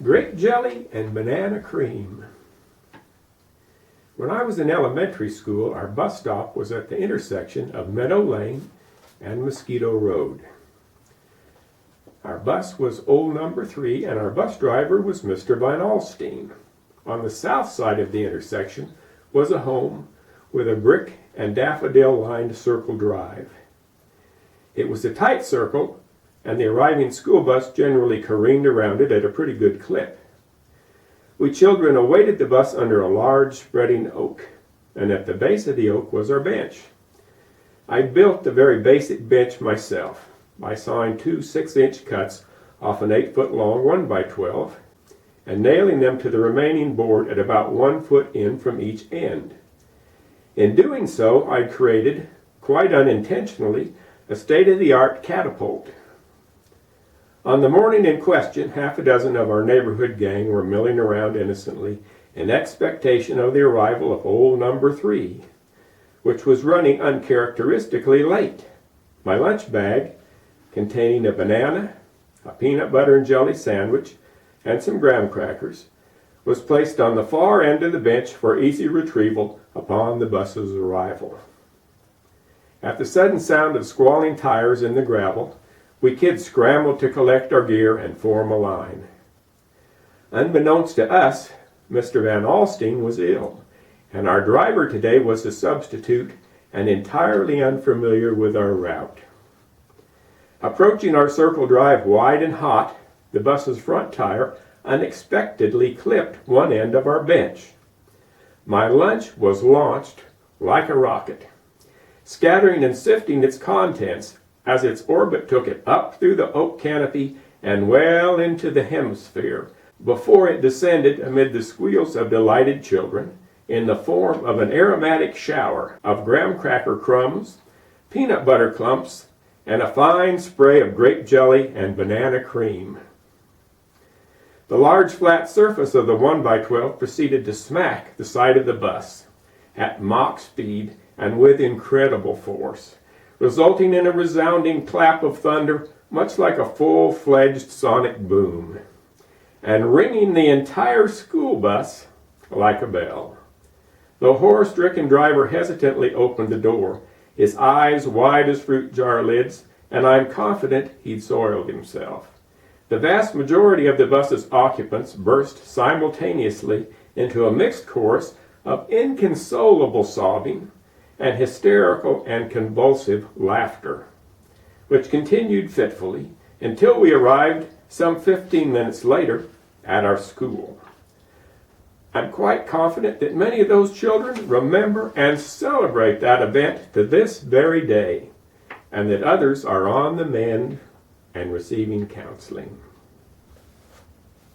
Grape jelly and banana cream. When I was in elementary school, our bus stop was at the intersection of Meadow Lane and Mosquito Road. Our bus was old number 3, and our bus driver was Mr. Van Alstyne. On the south side of the intersection was a home with a brick and daffodil-lined circle drive. It was a tight circle, and the arriving school bus generally careened around it at a pretty good clip. We children awaited the bus under a large spreading oak, and at the base of the oak was our bench. I built the very basic bench myself by sawing 2 6-inch cuts off an 8-foot-long 1x12 and nailing them to the remaining board at about 1 foot in from each end. In doing so, I created, quite unintentionally, a state-of-the-art catapult. On the morning in question, half a dozen of our neighborhood gang were milling around innocently in expectation of the arrival of old number 3, which was running uncharacteristically late. My lunch bag, containing a banana, a peanut butter and jelly sandwich, and some graham crackers, was placed on the far end of the bench for easy retrieval upon the bus's arrival. At the sudden sound of squalling tires in the gravel, we kids scrambled to collect our gear and form a line. Unbeknownst to us, Mr. Van Alstyne was ill, and our driver today was a substitute and entirely unfamiliar with our route. Approaching our circle drive wide and hot, the bus's front tire unexpectedly clipped one end of our bench. My lunch was launched like a rocket, scattering and sifting its contents as its orbit took it up through the oak canopy and well into the hemisphere before it descended amid the squeals of delighted children in the form of an aromatic shower of graham cracker crumbs, peanut butter clumps, and a fine spray of grape jelly and banana cream. The large flat surface of the 1x12 proceeded to smack the side of the bus at Mach speed and with incredible force, resulting in a resounding clap of thunder much like a full-fledged sonic boom, and ringing the entire school bus like a bell. The horror-stricken driver hesitantly opened the door, his eyes wide as fruit jar lids, and I'm confident he'd soiled himself. The vast majority of the bus's occupants burst simultaneously into a mixed chorus of inconsolable sobbing and hysterical and convulsive laughter, which continued fitfully until we arrived some 15 minutes later at our school. I'm quite confident that many of those children remember and celebrate that event to this very day, and that others are on the mend and receiving counseling.